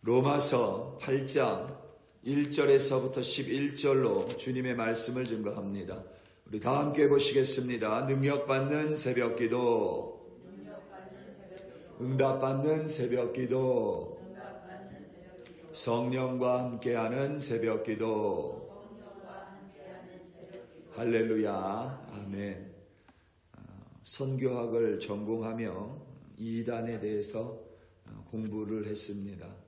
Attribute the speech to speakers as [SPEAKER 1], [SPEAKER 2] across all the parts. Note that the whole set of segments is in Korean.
[SPEAKER 1] 로마서 8장 1절에서부터 11절로 주님의 말씀을 증거합니다. 우리 다 함께 보시겠습니다. 능력받는 새벽기도, 응답받는 새벽기도, 성령과 함께하는 새벽기도. 할렐루야, 아멘. 선교학을 전공하며 이단에 대해서 공부를 했습니다.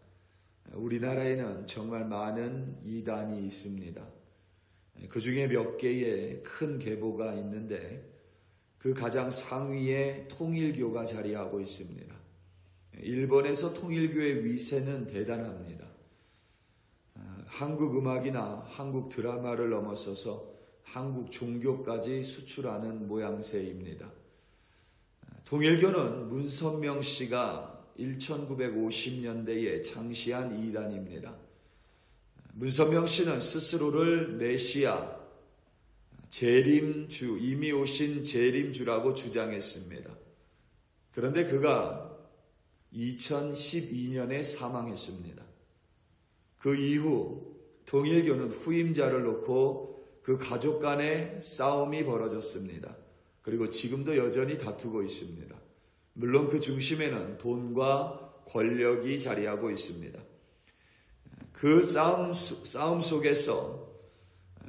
[SPEAKER 1] 우리나라에는 정말 많은 이단이 있습니다. 그 중에 몇 개의 큰 계보가 있는데 그 가장 상위에 통일교가 자리하고 있습니다. 일본에서 통일교의 위세는 대단합니다. 한국 음악이나 한국 드라마를 넘어서서 한국 종교까지 수출하는 모양새입니다. 통일교는 문선명 씨가 1950년대에 창시한 이단입니다. 문선명 씨는 스스로를 메시아, 재림주, 이미 오신 재림주라고 주장했습니다. 그런데 그가 2012년에 사망했습니다. 그 이후 통일교는 후임자를 놓고 그 가족 간의 싸움이 벌어졌습니다. 그리고 지금도 여전히 다투고 있습니다. 물론 그 중심에는 돈과 권력이 자리하고 있습니다. 그 싸움 속에서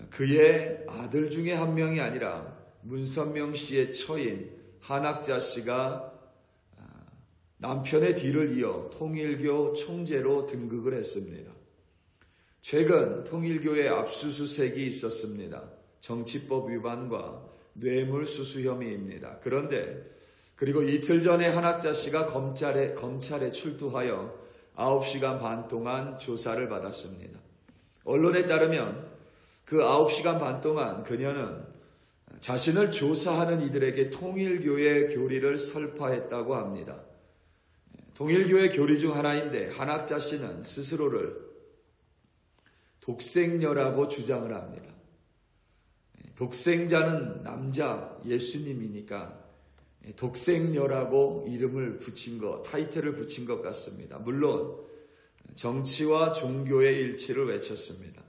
[SPEAKER 1] 그의 아들 중에 한 명이 아니라 문선명 씨의 처인 한학자 씨가 남편의 뒤를 이어 통일교 총재로 등극을 했습니다. 최근 통일교의 압수수색이 있었습니다. 정치법 위반과 뇌물수수 혐의입니다. 그리고 이틀 전에 한학자 씨가 검찰에 출두하여 9시간 반 동안 조사를 받았습니다. 언론에 따르면 그 9시간 반 동안 그녀는 자신을 조사하는 이들에게 통일교의 교리를 설파했다고 합니다. 통일교의 교리 중 하나인데 한학자 씨는 스스로를 독생녀라고 주장을 합니다. 독생자는 남자 예수님이니까 독생녀라고 이름을 붙인 타이틀을 붙인 것 같습니다. 물론 정치와 종교의 일치를 외쳤습니다.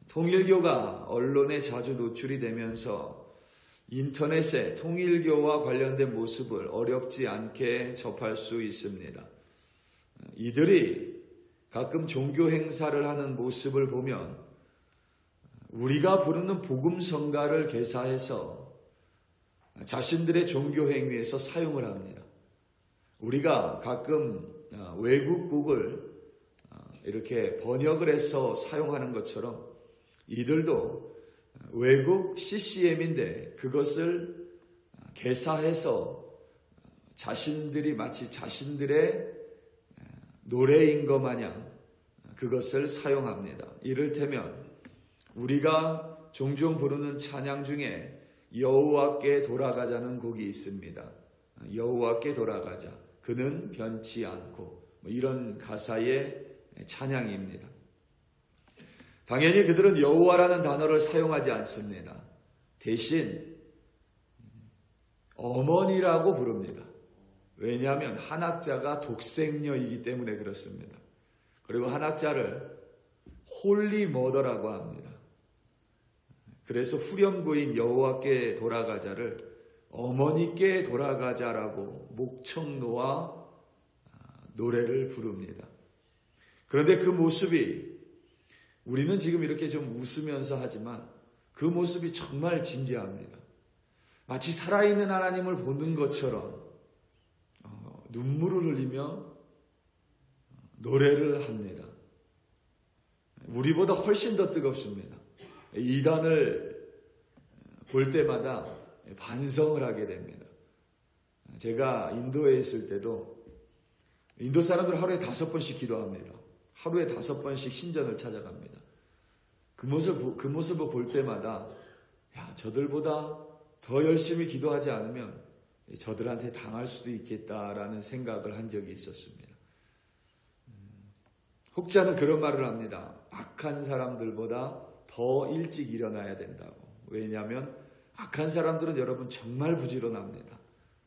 [SPEAKER 1] 통일교가 언론에 자주 노출이 되면서 인터넷에 통일교와 관련된 모습을 어렵지 않게 접할 수 있습니다. 이들이 가끔 종교 행사를 하는 모습을 보면 우리가 부르는 복음성가를 개사해서 자신들의 종교 행위에서 사용을 합니다. 우리가 가끔 외국곡을 이렇게 번역을 해서 사용하는 것처럼 이들도 외국 CCM인데 그것을 개사해서 자신들이 마치 자신들의 노래인 것 마냥 그것을 사용합니다. 이를테면 우리가 종종 부르는 찬양 중에 여호와께 돌아가자는 곡이 있습니다. 여호와께 돌아가자. 그는 변치 않고 이런 가사의 찬양입니다. 당연히 그들은 여호와라는 단어를 사용하지 않습니다. 대신 어머니라고 부릅니다. 왜냐하면 한학자가 독생녀이기 때문에 그렇습니다. 그리고 한학자를 홀리 머더라고 합니다. 그래서 후렴구인 여호와께 돌아가자를 어머니께 돌아가자라고 목청 놓아 노래를 부릅니다. 그런데 그 모습이 우리는 지금 이렇게 좀 웃으면서 하지만 그 모습이 정말 진지합니다. 마치 살아있는 하나님을 보는 것처럼 눈물을 흘리며 노래를 합니다. 우리보다 훨씬 더 뜨겁습니다. 이단을 볼 때마다 반성을 하게 됩니다. 제가 인도에 있을 때도 인도 사람들은 하루에 5번씩 기도합니다. 하루에 5번씩 신전을 찾아갑니다. 그 모습을 볼 때마다 저들보다 더 열심히 기도하지 않으면 저들한테 당할 수도 있겠다라는 생각을 한 적이 있었습니다. 혹자는 그런 말을 합니다. 악한 사람들보다 더 일찍 일어나야 된다고. 왜냐하면 악한 사람들은 여러분 정말 부지런합니다.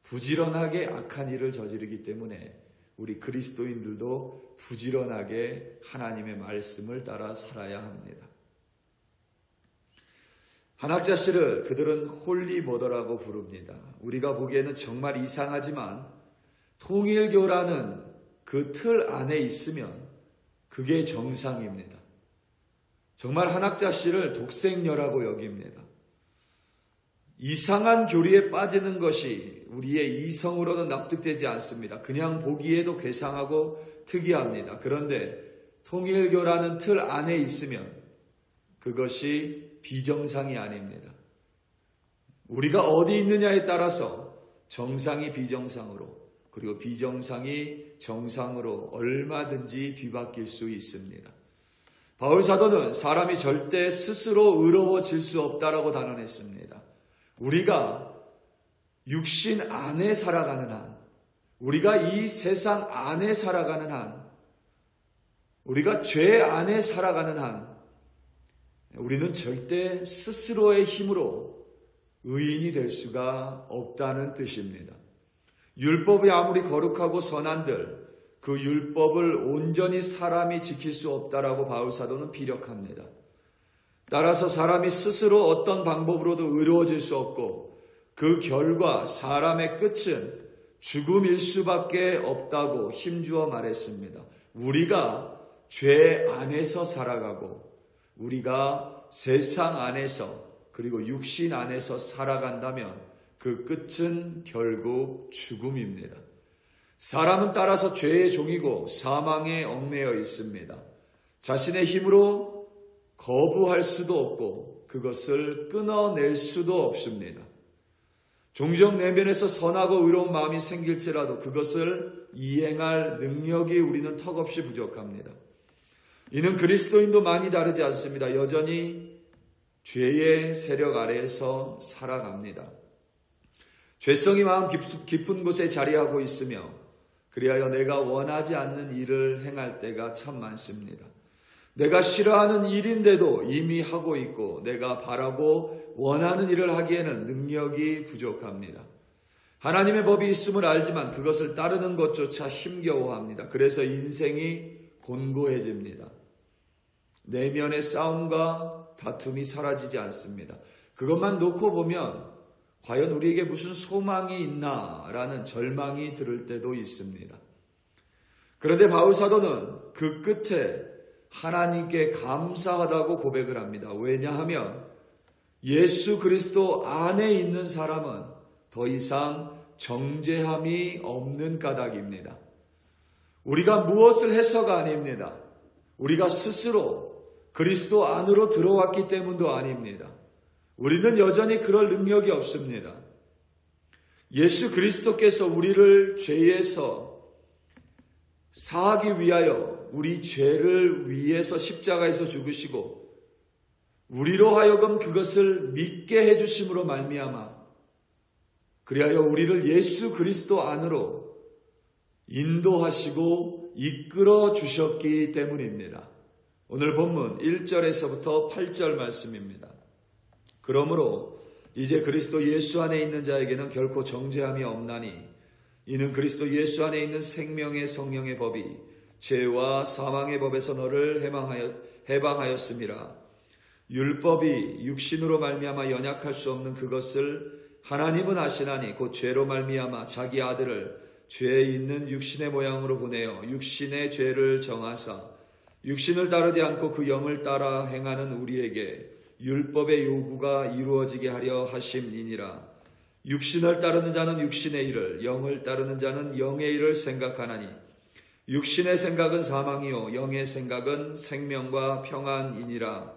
[SPEAKER 1] 부지런하게 악한 일을 저지르기 때문에 우리 그리스도인들도 부지런하게 하나님의 말씀을 따라 살아야 합니다. 한학자 씨를 그들은 홀리모더라고 부릅니다. 우리가 보기에는 정말 이상하지만 통일교라는 그 틀 안에 있으면 그게 정상입니다. 정말 한학자 씨를 독생녀라고 여깁니다. 이상한 교리에 빠지는 것이 우리의 이성으로는 납득되지 않습니다. 그냥 보기에도 괴상하고 특이합니다. 그런데 통일교라는 틀 안에 있으면 그것이 비정상이 아닙니다. 우리가 어디 있느냐에 따라서 정상이 비정상으로, 그리고 비정상이 정상으로 얼마든지 뒤바뀔 수 있습니다. 바울 사도는 사람이 절대 스스로 의로워질 수 없다라고 단언했습니다. 우리가 육신 안에 살아가는 한, 우리가 이 세상 안에 살아가는 한, 우리가 죄 안에 살아가는 한, 우리는 절대 스스로의 힘으로 의인이 될 수가 없다는 뜻입니다. 율법이 아무리 거룩하고 선한들 그 율법을 온전히 사람이 지킬 수 없다라고 바울 사도는 피력합니다. 따라서 사람이 스스로 어떤 방법으로도 의로워질 수 없고 그 결과 사람의 끝은 죽음일 수밖에 없다고 힘주어 말했습니다. 우리가 죄 안에서 살아가고 우리가 세상 안에서 그리고 육신 안에서 살아간다면 그 끝은 결국 죽음입니다. 사람은 따라서 죄의 종이고 사망에 얽매여 있습니다. 자신의 힘으로 거부할 수도 없고 그것을 끊어낼 수도 없습니다. 종종 내면에서 선하고 의로운 마음이 생길지라도 그것을 이행할 능력이 우리는 턱없이 부족합니다. 이는 그리스도인도 많이 다르지 않습니다. 여전히 죄의 세력 아래에서 살아갑니다. 죄성이 마음 깊은 곳에 자리하고 있으며 그리하여 내가 원하지 않는 일을 행할 때가 참 많습니다. 내가 싫어하는 일인데도 이미 하고 있고 내가 바라고 원하는 일을 하기에는 능력이 부족합니다. 하나님의 법이 있음을 알지만 그것을 따르는 것조차 힘겨워합니다. 그래서 인생이 곤고해집니다. 내면의 싸움과 다툼이 사라지지 않습니다. 그것만 놓고 보면 과연 우리에게 무슨 소망이 있나라는 절망이 들을 때도 있습니다. 그런데 바울 사도는 그 끝에 하나님께 감사하다고 고백을 합니다. 왜냐하면 예수 그리스도 안에 있는 사람은 더 이상 정죄함이 없는 까닭입니다. 우리가 무엇을 해서가 아닙니다. 우리가 스스로 그리스도 안으로 들어왔기 때문도 아닙니다. 우리는 여전히 그럴 능력이 없습니다. 예수 그리스도께서 우리를 죄에서 사하기 위하여 우리 죄를 위해서 십자가에서 죽으시고 우리로 하여금 그것을 믿게 해주심으로 말미암아 그리하여 우리를 예수 그리스도 안으로 인도하시고 이끌어 주셨기 때문입니다. 오늘 본문 1절에서부터 8절 말씀입니다. 그러므로 이제 그리스도 예수 안에 있는 자에게는 결코 정죄함이 없나니 이는 그리스도 예수 안에 있는 생명의 성령의 법이 죄와 사망의 법에서 너를 해방하였음이라. 율법이 육신으로 말미암아 연약할 수 없는 그것을 하나님은 아시나니 곧 죄로 말미암아 자기 아들을 죄에 있는 육신의 모양으로 보내어 육신의 죄를 정하사 육신을 따르지 않고 그 영을 따라 행하는 우리에게 율법의 요구가 이루어지게 하려 하심이니라. 육신을 따르는 자는 육신의 일을, 영을 따르는 자는 영의 일을 생각하나니 육신의 생각은 사망이요 영의 생각은 생명과 평안이니라.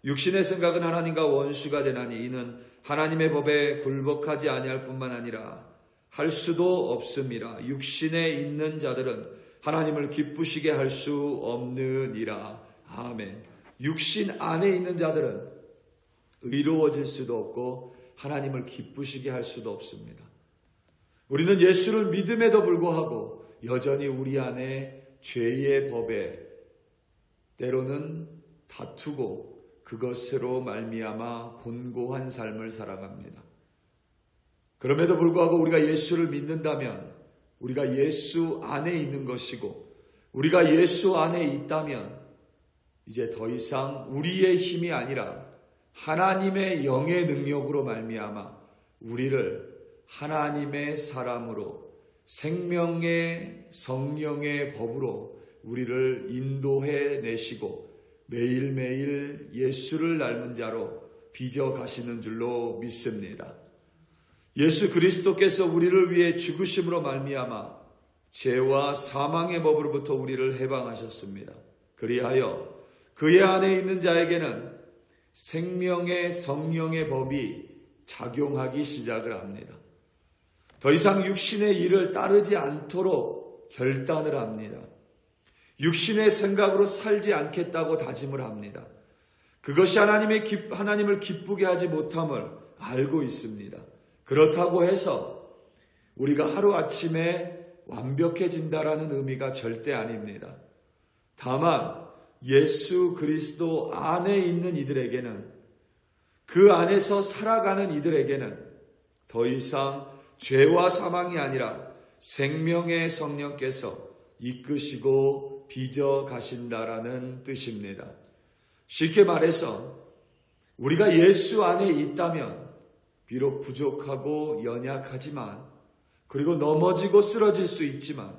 [SPEAKER 1] 육신의 생각은 하나님과 원수가 되나니 이는 하나님의 법에 굴복하지 아니할 뿐만 아니라 할 수도 없음이라. 육신에 있는 자들은 하나님을 기쁘시게 할 수 없느니라. 아멘. 육신 안에 있는 자들은 의로워질 수도 없고 하나님을 기쁘시게 할 수도 없습니다. 우리는 예수를 믿음에도 불구하고 여전히 우리 안에 죄의 법에 때로는 다투고 그것으로 말미암아 곤고한 삶을 살아갑니다. 그럼에도 불구하고 우리가 예수를 믿는다면 우리가 예수 안에 있는 것이고 우리가 예수 안에 있다면 이제 더 이상 우리의 힘이 아니라 하나님의 영의 능력으로 말미암아 우리를 하나님의 사람으로 생명의 성령의 법으로 우리를 인도해 내시고 매일매일 예수를 닮은 자로 빚어 가시는 줄로 믿습니다. 예수 그리스도께서 우리를 위해 죽으심으로 말미암아 죄와 사망의 법으로부터 우리를 해방하셨습니다. 그리하여 그의 안에 있는 자에게는 생명의 성령의 법이 작용하기 시작을 합니다. 더 이상 육신의 일을 따르지 않도록 결단을 합니다. 육신의 생각으로 살지 않겠다고 다짐을 합니다. 그것이 하나님을 기쁘게 하지 못함을 알고 있습니다. 그렇다고 해서 우리가 하루아침에 완벽해진다라는 의미가 절대 아닙니다. 다만 예수 그리스도 안에 있는 이들에게는, 그 안에서 살아가는 이들에게는 더 이상 죄와 사망이 아니라 생명의 성령께서 이끄시고 빚어 가신다라는 뜻입니다. 쉽게 말해서 우리가 예수 안에 있다면 비록 부족하고 연약하지만, 그리고 넘어지고 쓰러질 수 있지만,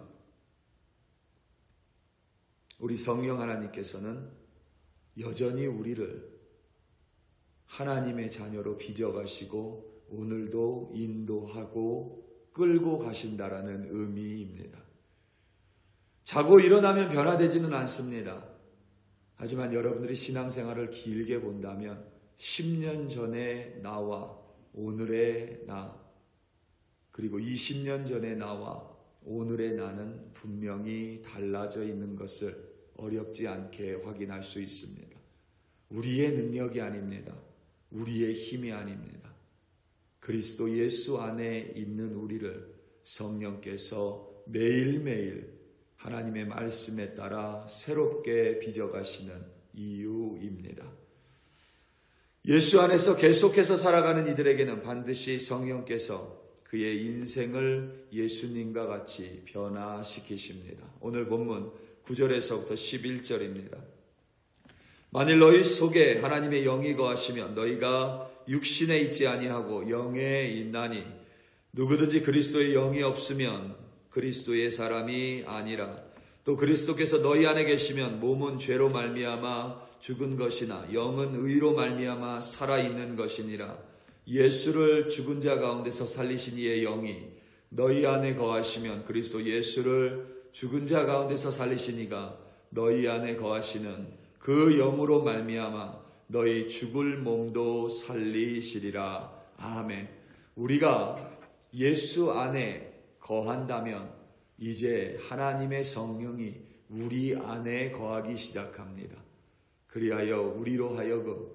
[SPEAKER 1] 우리 성령 하나님께서는 여전히 우리를 하나님의 자녀로 빚어가시고 오늘도 인도하고 끌고 가신다라는 의미입니다. 자고 일어나면 변화되지는 않습니다. 하지만 여러분들이 신앙생활을 길게 본다면 10년 전의 나와 오늘의 나, 그리고 20년 전의 나와 오늘의 나는 분명히 달라져 있는 것을 어렵지 않게 확인할 수 있습니다. 우리의 능력이 아닙니다. 우리의 힘이 아닙니다. 그리스도 예수 안에 있는 우리를 성령께서 매일매일 하나님의 말씀에 따라 새롭게 빚어가시는 이유입니다. 예수 안에서 계속해서 살아가는 이들에게는 반드시 성령께서 그의 인생을 예수님과 같이 변화시키십니다. 오늘 본문 9절에서부터 11절입니다. 만일 너희 속에 하나님의 영이 거하시면 너희가 육신에 있지 아니하고 영에 있나니 누구든지 그리스도의 영이 없으면 그리스도의 사람이 아니라. 또 그리스도께서 너희 안에 계시면 몸은 죄로 말미암아 죽은 것이나 영은 의로 말미암아 살아있는 것이니라. 예수를 죽은 자 가운데서 살리신 이의 영이 너희 안에 거하시면 그리스도 예수를 죽은 자 가운데서 살리신 이가 너희 안에 거하시는 그 영으로 말미암아 너희 죽을 몸도 살리시리라. 아멘. 우리가 예수 안에 거한다면 이제 하나님의 성령이 우리 안에 거하기 시작합니다. 그리하여 우리로 하여금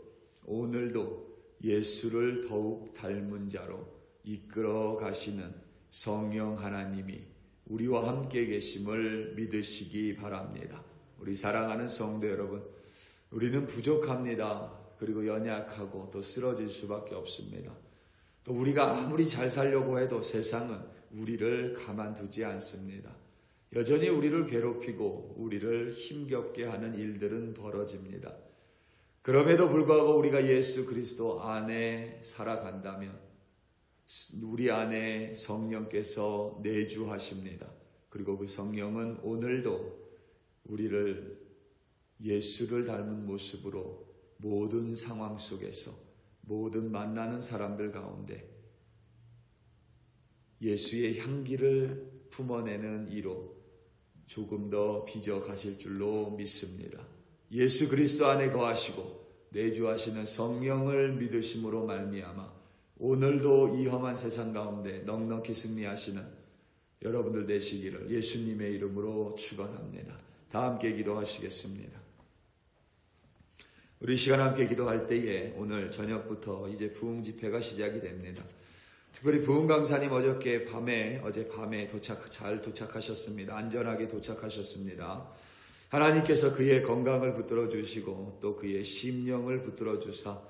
[SPEAKER 1] 오늘도 예수를 더욱 닮은 자로 이끌어 가시는 성령 하나님이 우리와 함께 계심을 믿으시기 바랍니다. 우리 사랑하는 성도 여러분, 우리는 부족합니다. 그리고 연약하고 또 쓰러질 수밖에 없습니다. 또 우리가 아무리 잘 살려고 해도 세상은 우리를 가만두지 않습니다. 여전히 우리를 괴롭히고 우리를 힘겹게 하는 일들은 벌어집니다. 그럼에도 불구하고 우리가 예수 그리스도 안에 살아간다면 우리 안에 성령께서 내주하십니다. 그리고 그 성령은 오늘도 우리를 예수를 닮은 모습으로 모든 상황 속에서 모든 만나는 사람들 가운데 예수의 향기를 품어내는 이로 조금 더 빚어 가실 줄로 믿습니다. 예수 그리스도 안에 거하시고 내주하시는 성령을 믿으심으로 말미암아 오늘도 이 험한 세상 가운데 넉넉히 승리하시는 여러분들 되시기를 예수님의 이름으로 축원합니다. 다 함께 기도하시겠습니다. 우리 시간 함께 기도할 때에 오늘 저녁부터 이제 부흥 집회가 시작이 됩니다. 특별히 부흥 강사님 어제 밤에 잘 도착하셨습니다. 안전하게 도착하셨습니다. 하나님께서 그의 건강을 붙들어 주시고 또 그의 심령을 붙들어 주사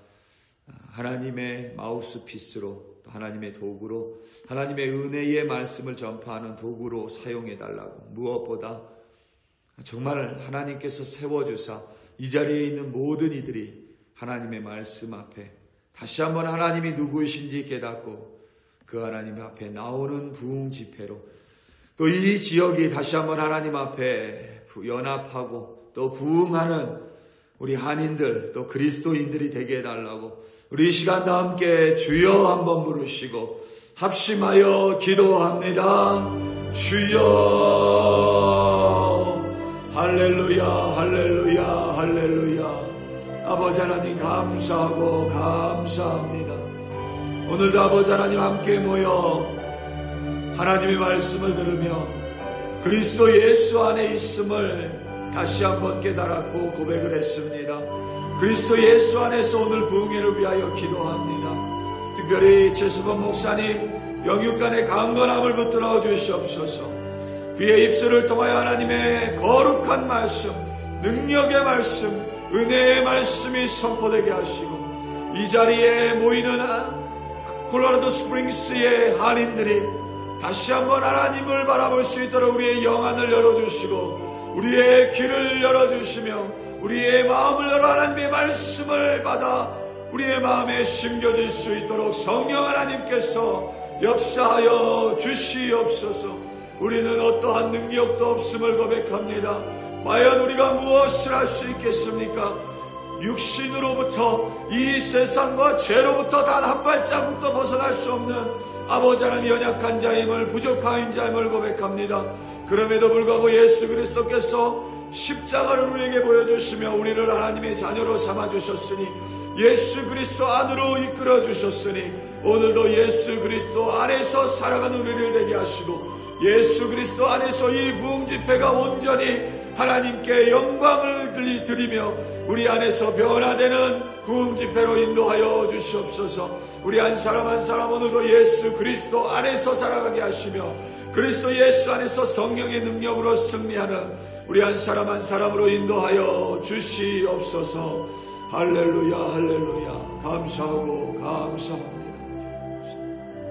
[SPEAKER 1] 하나님의 마우스피스로, 하나님의 도구로, 하나님의 은혜의 말씀을 전파하는 도구로 사용해 달라고, 무엇보다 정말 하나님께서 세워주사 이 자리에 있는 모든 이들이 하나님의 말씀 앞에 다시 한번 하나님이 누구이신지 깨닫고 그 하나님 앞에 나오는 부흥 집회로 또 이 지역이 다시 한번 하나님 앞에 연합하고 또 부흥하는 우리 한인들 또 그리스도인들이 되게 해달라고 우리 이 시간 다 함께 주여 한번 부르시고 합심하여 기도합니다. 주여 할렐루야 할렐루야 할렐루야. 아버지 하나님 감사하고 감사합니다. 오늘도 아버지 하나님 함께 모여 하나님의 말씀을 들으며 그리스도 예수 안에 있음을 다시 한번 깨달았고 고백을 했습니다. 그리스도 예수 안에서 오늘 부흥회를 위하여 기도합니다. 특별히 최수범 목사님 영육간의 강건함을 붙들어 주시옵소서. 그의 입술을 통하여 하나님의 거룩한 말씀, 능력의 말씀, 은혜의 말씀이 선포되게 하시고 이 자리에 모이는 콜로라도 스프링스의 한인들이 다시 한번 하나님을 바라볼 수 있도록 우리의 영안을 열어주시고 우리의 귀를 열어주시며 우리의 마음을 열어 하나님의 말씀을 받아 우리의 마음에 심겨질 수 있도록 성령 하나님께서 역사하여 주시옵소서. 우리는 어떠한 능력도 없음을 고백합니다. 과연 우리가 무엇을 할 수 있겠습니까? 육신으로부터 이 세상과 죄로부터 단 한 발자국도 벗어날 수 없는 아버지 하나님 연약한 자임을 부족한 자임을 고백합니다. 그럼에도 불구하고 예수 그리스도께서 십자가를 우리에게 보여주시며 우리를 하나님의 자녀로 삼아주셨으니 예수 그리스도 안으로 이끌어 주셨으니 오늘도 예수 그리스도 안에서 살아가는 우리를 되게 하시고 예수 그리스도 안에서 이 부흥 집회가 온전히 하나님께 영광을 드리며 우리 안에서 변화되는 부흥 집회로 인도하여 주시옵소서. 우리 한 사람 한 사람 오늘도 예수 그리스도 안에서 살아가게 하시며 그리스도 예수 안에서 성령의 능력으로 승리하는 우리 한 사람 한 사람으로 인도하여 주시옵소서. 할렐루야 할렐루야. 감사하고 감사합니다.